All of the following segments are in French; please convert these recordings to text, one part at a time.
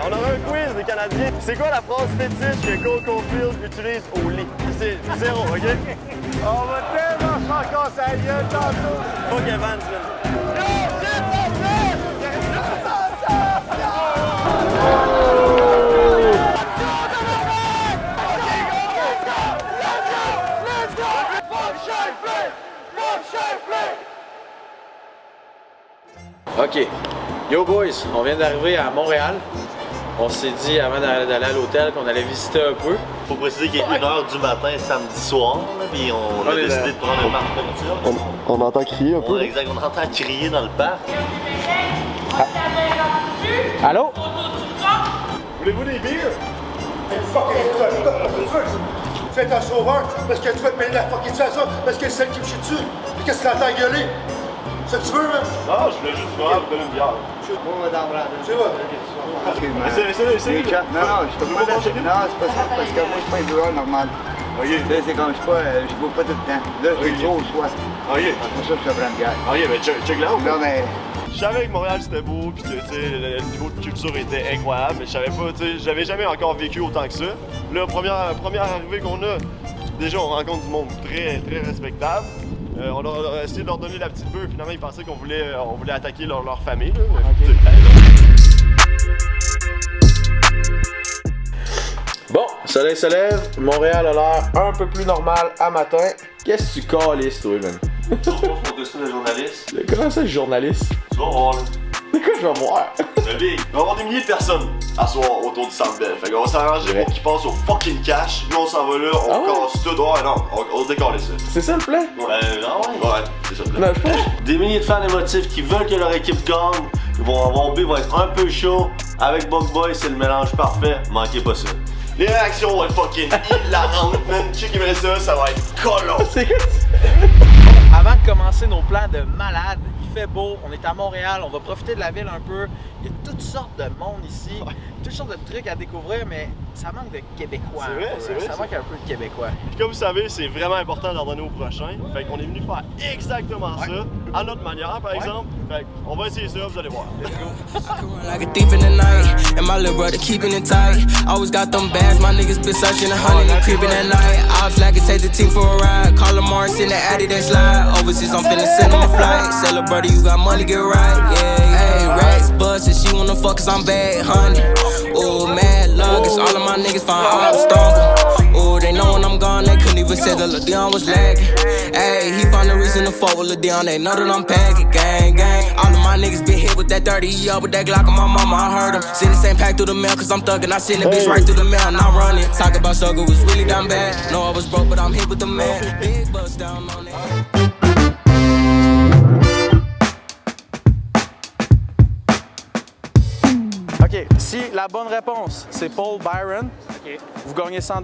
On aura un quiz des Canadiens. C'est quoi la phrase fétiche que Cole Caulfield utilise au lit? C'est 0, OK? On va tellement se faire casser la gueule tantôt. Fuck Evans, man. OK. Yo boys, on vient d'arriver à Montréal. On s'est dit avant d'aller à l'hôtel qu'on allait visiter un peu. Faut préciser qu'il est 1h du matin samedi soir, là, puis on a décidé de prendre un parc nocturne. On entend crier un peu. Ouais, exact, on entend crier dans le parc. Allô? Voulez-vous des bières? Tu es un sauveur parce que tu vas te mêler la fucking situation parce que c'est celle qui me chie dessus. Puis qu'est-ce que t'entends gueuler? C'est ce que tu veux, même? Non, je voulais juste voir donner une bière. C'est vrai. C'est Non, je peux pas lâcher. Non, c'est pas ça, parce que moi, je suis pas un buveur normal. Là, c'est comme je bois pas tout le temps. Là, j'ai trop au soir. OK. Pour ça, je te prends une bière. OK, mais check là. Non, mais. Je savais que Montréal c'était beau, puis que tu sais, le niveau de culture était incroyable, mais je savais pas, tu sais, j'avais jamais encore vécu autant que ça. Là, première arrivée qu'on a, déjà on rencontre du monde très respectable. On a essayé de leur donner la petite peu, finalement ils pensaient qu'on voulait attaquer leur famille. Là. Bon, soleil se lève, Montréal a l'air un peu plus normal à matin. Qu'est-ce que tu calisses, toi, man? Tu vas voir son costume de journaliste. Comment ça, journaliste? Tu vas voir, là. C'est quoi je vais voir? Mais big, il va y avoir des milliers de personnes à soir autour du Centre Bell. Fait qu'on va s'arranger pour qu'ils passent au fucking cash. Nous on s'en va là, on casse tout. Ouais, non, on décolle ça. C'est ça le plan? Non, ouais. Ouais, c'est ça le plan. Non, je pense. Des milliers de fans émotifs qui veulent que leur équipe gagne. Ils vont avoir B va être un peu chaud. Avec Bug Boy, c'est le mélange parfait. Manquez pas ça. Les réactions vont être fucking hilarantes, man. Check mais ça va être colon. C'est quoi? Avant de commencer nos plans de malade, il fait beau, on est à Montréal, on va profiter de la ville un peu. Il y a toutes sortes de monde ici, toutes sortes de trucs à découvrir, mais ça manque de Québécois. C'est vrai. Ça manque un peu de Québécois. Puis comme vous savez, c'est vraiment important d'en donner au prochain. Fait qu'on est venu faire exactement ça, à notre manière par exemple. Fait qu'on va essayer ça, vous allez voir. Let's go. Like a thief in the night, and my little brother keeping it tight. Always got them bags, my niggas been searching 100 and creeping at night. Ops like to take the team for a ride. Call them Mars in the Addy, they slide. Overseas, I'm finna send them a flight. Sell a brother, you got money, get right. Yeah. Hey, racks bustin', she wanna fuck cause I'm bad, honey. Ooh, mad luggage, all of my niggas find I'm stronger. Ooh, they know when I'm gone, they couldn't even say that Lil Dion was lagging. Hey, he found a reason to fuck with Lil Dion, they know that I'm packing, gang, gang. All of my niggas been hit with that 30, up with that Glock on my mama, I heard him. Send the same pack through the mail, cause I'm thuggin', I send the bitch right through the mail, and I'm running. Talk about struggle was really down bad. Know I was broke, but I'm hit with the man. Big bust down on it. OK, si la bonne réponse, c'est Paul Byron, vous gagnez 100 $.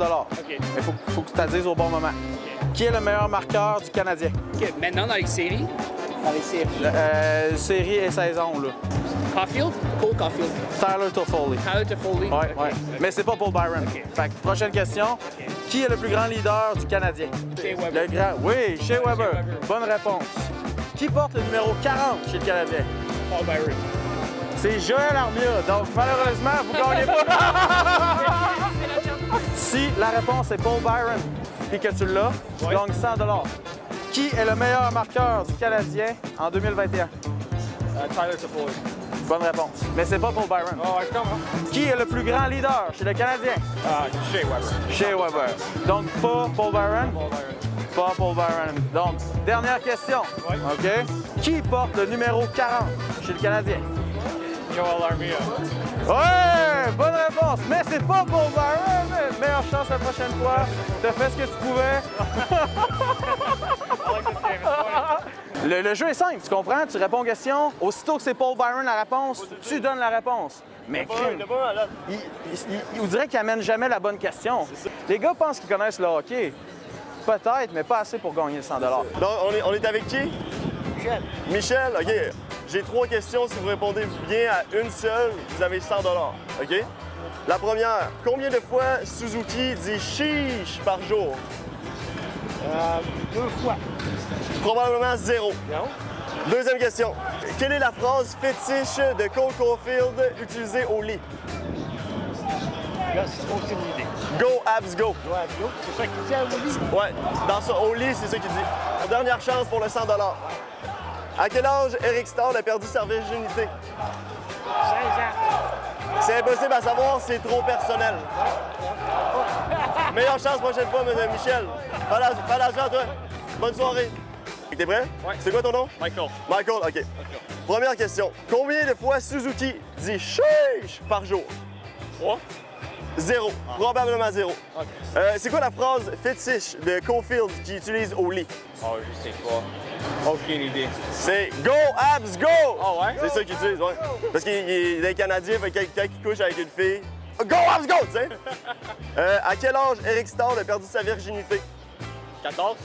Mais il faut que tu te dises au bon moment. Qui est le meilleur marqueur du Canadien? Maintenant, dans les séries. Dans les séries. Série et saison, là. Caulfield? Cole Caulfield. Tyler Toffoli. Tyler Toffoli. Ouais. Mais c'est pas Paul Byron. Fait que, prochaine question. Qui est le plus grand leader du Canadien? Shea Weber. Le grand... Oui, Shea Weber. Bonne réponse. Qui porte le numéro 40 chez le Canadien? Paul Byron. C'est Joël Armia. Donc, malheureusement, vous gagnez pas. Si la réponse est Paul Byron et que tu l'as, tu gagnes 100 $. Qui est le meilleur marqueur du Canadien en 2021? Tyler Toffoli. Bonne réponse. Mais c'est pas Paul Byron. Oh, je comprends. Qui est le plus grand leader chez le Canadien? Shea Weber. Shea Weber. Donc, pas Paul Byron? Paul Byron. Pas Paul Byron. Donc, dernière question. Ouais. OK? Qui porte le numéro 40 chez le Canadien? Joel Armia. Ouais! Bonne réponse! Mais c'est pas Paul Byron! Meilleure chance la prochaine fois. T'as fait ce que tu pouvais. Le jeu est simple, tu comprends? Tu réponds aux questions. Aussitôt que c'est Paul Byron la réponse, tu donnes la réponse. Mais on dirait qu'il amène jamais la bonne question. Les gars pensent qu'ils connaissent le hockey. Peut-être, mais pas assez pour gagner 100 $. Donc on est avec qui? Michel. Michel, OK. J'ai 3 questions. Si vous répondez bien à une seule, vous avez 100 $. OK? La première, combien de fois Suzuki dit chiche par jour? 2 fois. Probablement 0. Non? Deuxième question. Quelle est la phrase fétiche de Cole Caulfield utilisée au lit? Aucune idée. Go, abs, go. Ouais, go. C'est ça qui tient au lit. Ouais, dans ça, au lit, c'est ça qu'il dit. Dernière chance pour le 100 $. À quel âge Eric Starr a perdu sa virginité? 16 ans. C'est impossible à savoir, c'est trop personnel. Meilleure chance prochaine fois, M. Michel. Fais attention à toi. Bonne soirée. T'es prêt? Ouais. C'est quoi ton nom? Michael. Michael, OK. Première question. Combien de fois Suzuki dit chiche par jour? 3. 0. Probablement 0. OK. C'est quoi la phrase fétiche de Caulfield qu'il utilise au lit? Oh, je sais pas. Aucune idée. C'est Go, abs, go! Ah ouais? C'est ça qu'il utilise, ouais. Parce qu'il est Canadien, fait que quand il couche avec une fille, Go, abs, go! Tu sais? À quel âge Eric Starr a perdu sa virginité? 14.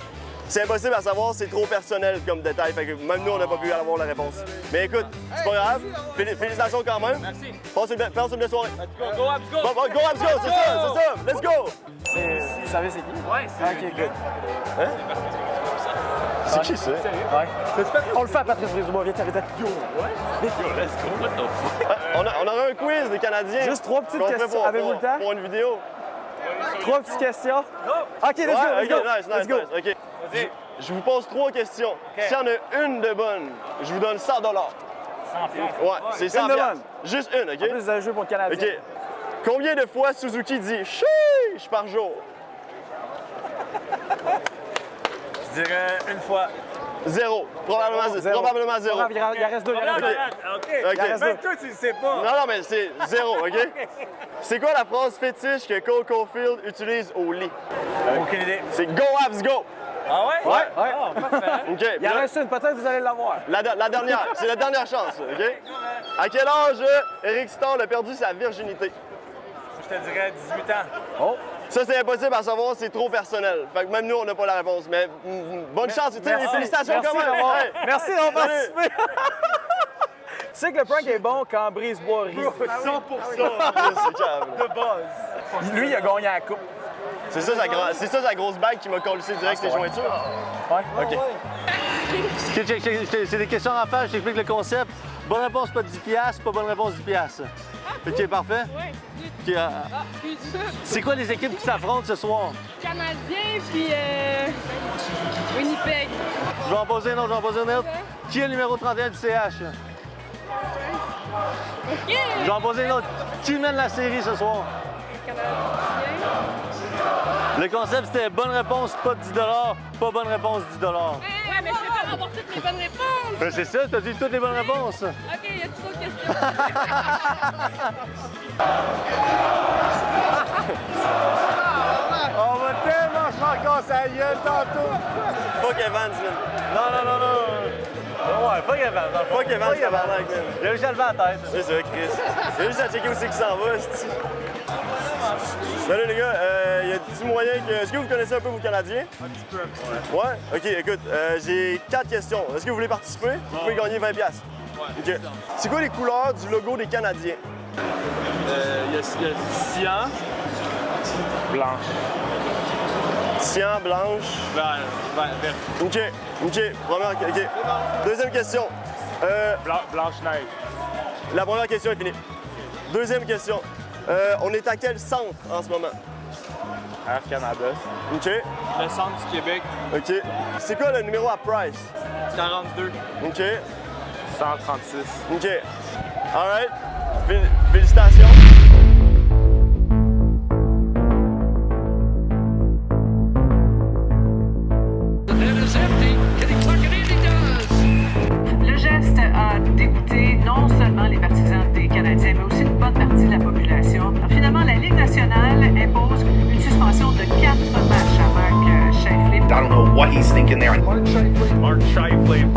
C'est impossible à savoir, c'est trop personnel comme détail, fait que même nous, on n'a pas pu avoir la réponse. Mais écoute, c'est pas grave. Félicitations quand même. Merci. Passe une belle soirée. Go, abs, go! Bon, go, abs, go! C'est ça! Let's go! Vous savez c'est qui? Ouais, c'est Ok, good. Hein? C'est qui ça? Ouais. On le fait à Patrice Brisebois, viens, viens. On aurait un quiz des Canadiens. Juste 3 petites qu'on fait questions. Avez-vous le temps? Pour une vidéo. 3 petites questions. OK, let's go, Ouais, let's go. OK, nice, Let's go. OK. Je vous pose 3 questions. S'il y en a une de bonne, je vous donne 100 $. 100 Ouais, c'est 100 Une de piastres. bonne. Juste une, OK? En plus, vous avez joué pour le Canadien. OK. Combien de fois Suzuki dit chiche par jour? Je dirais une fois. 0. Probablement 0. Probablement 0. Il en reste 2. OK. OK. Même toi, tu le sais pas. Non, mais c'est 0, OK? C'est quoi la phrase fétiche que Cole Caulfield utilise au lit? Aucune idée. C'est Go, abs, go! Ah ouais? Ouais. Ah, parfait. OK. Il en reste une, peut-être vous allez l'avoir. La dernière, c'est la dernière chance, OK? À quel âge Eric Starr a perdu sa virginité? Je te dirais 18 ans. Oh. Ça, c'est impossible à savoir, c'est trop personnel. Fait que même nous, on n'a pas la réponse. Mais bonne chance, tu sais, félicitations quand même! Hey. Merci d'avoir Salut. participé. Tu sais que le prank est bon quand Brisebois rit. 100%. C'est calme. De base. Lui, il a gagné la coupe. C'est ça, sa grosse bague qui m'a collé direct ses jointures. Ouais. OK. C'est des questions à faire, je t'explique le concept. Bonne réponse, pas de 10 $, pas bonne réponse, 10 $. OK, parfait? Ouais, OK, excuse-moi. c'est quoi les équipes qui s'affrontent ce soir? Canadien, puis Winnipeg. Je vais en poser une autre, Qui est le numéro 31 du CH? OK. Je vais en poser une autre. Qui mène la série ce soir? Canadien. Le concept, c'était bonne réponse, pas de 10 $, pas bonne réponse, 10 $. Ouais, mais je préfère avoir toutes les bonnes réponses. Ben, c'est ça, t'as dit toutes les bonnes réponses. OK, y a-t-il d'autres questions? On va tellement se faire casser la gueule tantôt! Fuck Evans, man. Non. Ouais, pas grave. Fuck Evans, tabarnak, man. Il a réussi à lever la tête. C'est ça, Chris. J'ai juste à checker où c'est qu'il s'en va, c'ti. Salut les gars, y a-t-il moyen que... Est-ce que vous connaissez un peu vos Canadiens? Un petit peu. Ouais? OK, écoute, j'ai 4 questions. Est-ce que vous voulez participer? Vous pouvez gagner 20 $. Ouais. OK. C'est quoi les couleurs du logo des Canadiens? Il y a cyan, blanche, Cyan, blanche. vert, OK. Première... OK. Deuxième question. blanche-neige. La première question est finie. Deuxième question. On est à quel centre en ce moment? Air Canada. OK. Le centre du Québec, OK. C'est quoi le numéro à Price? 42. OK. 136. OK. All right. Félicitations. Le geste a dégoûté non seulement les partisans des Canadiens, mais aussi une bonne partie de la population. Alors, finalement, la Ligue nationale impose une suspension de 4 matchs à Mark Scheifele. I don't know what he's thinking there. Mark Scheifele. Mark Scheifele.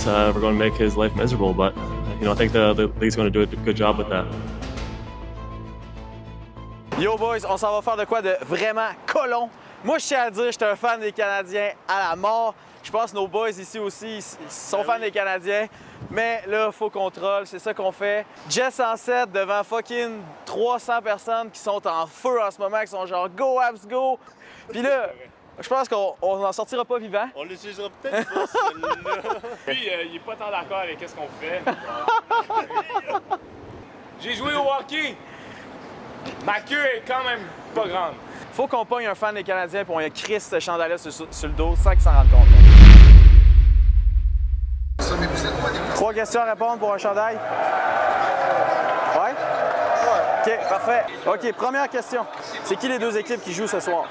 We're going to make his life miserable, but I think the league's going to do a good job with that. Yo boys, on s'en va faire de quoi de vraiment colon. Moi, je tiens à dire, j'étais un fan des Canadiens à la mort. Je pense que nos boys ici aussi, ils sont fans des Canadiens. Mais là, faut contrôle, c'est ça qu'on fait. Jess en 7 devant fucking 300 personnes qui sont en feu en ce moment, qui sont genre go abs go. Puis là, Je pense qu'on n'en sortira pas vivant. On l'utilisera peut-être pas, celle-là. Lui, il est pas tant d'accord avec ce qu'on fait. J'ai joué au hockey. Ma queue est quand même pas grande. Faut qu'on pogne un fan des Canadiens puis on y crisse ce chandail-là sur le dos sans qu'il s'en rende compte. 3 questions à répondre pour un chandail? Ouais? OK, parfait. OK, première question. C'est qui les 2 équipes qui jouent ce soir?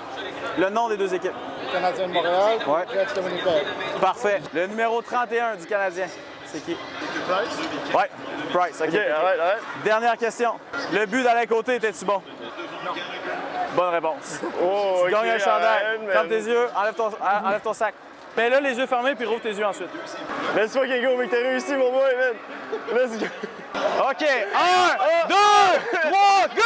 Le nom des 2 équipes. Canadien de Montréal, Ouais. Jets de Winnipeg. Parfait. Le numéro 31 du Canadien, c'est qui? Price? Ouais, Price. OK. arrête. Dernière question. Le but d'Alain Côté était-tu bon? Non. Bonne réponse. Oh, Tu gagnes un chandail. arrête, man. Ferme tes yeux, enlève ton sac. Mets-le les yeux fermés puis rouvre tes yeux ensuite. Laisse-moi Kego, mais t'as réussi, mon boy, man. Let's go. OK. 1, 2, 3, go!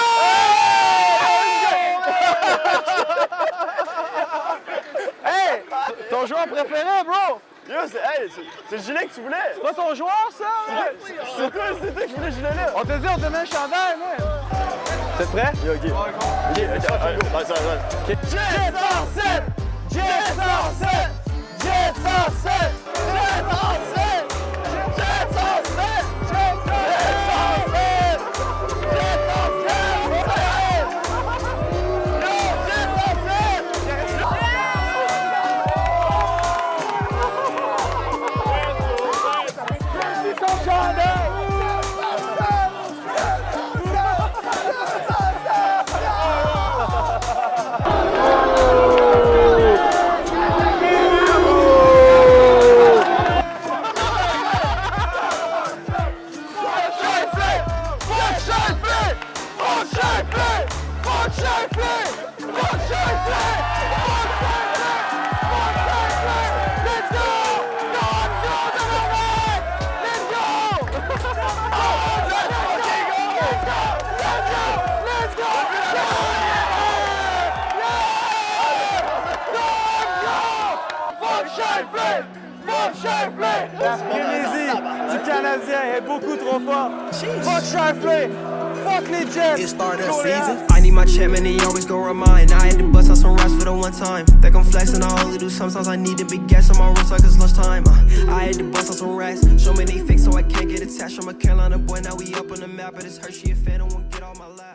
Hey! Ton joueur préféré, bro! Yo, c'est le gilet que tu voulais. C'est pas ton joueur, ça? C'est toi qui voulais le gilet-là. On t'a dit, on te met un chandail, man! T'es prêt? OK. Allez, ça. Jets en 7! Jets en 7! Jets en 7! Jets en 7! Jets en 7! Jets en 7! Jets en 7! Son chandail! La frénésie du Canadien est beaucoup trop forte. Fuck Shifley! Fuck les Jets! It started a season. I need my check, man, he always go remind. I had to bust out some rats for the one time. Think I'm flexing, I only do sometimes. I need to be gas on my wrist like it's lunchtime. I had to bust out some racks. Show me they fake so I can't get attached. I'm a Carolina boy, now we up on the map. But it's Hershey and Fan, I won't get all my laugh.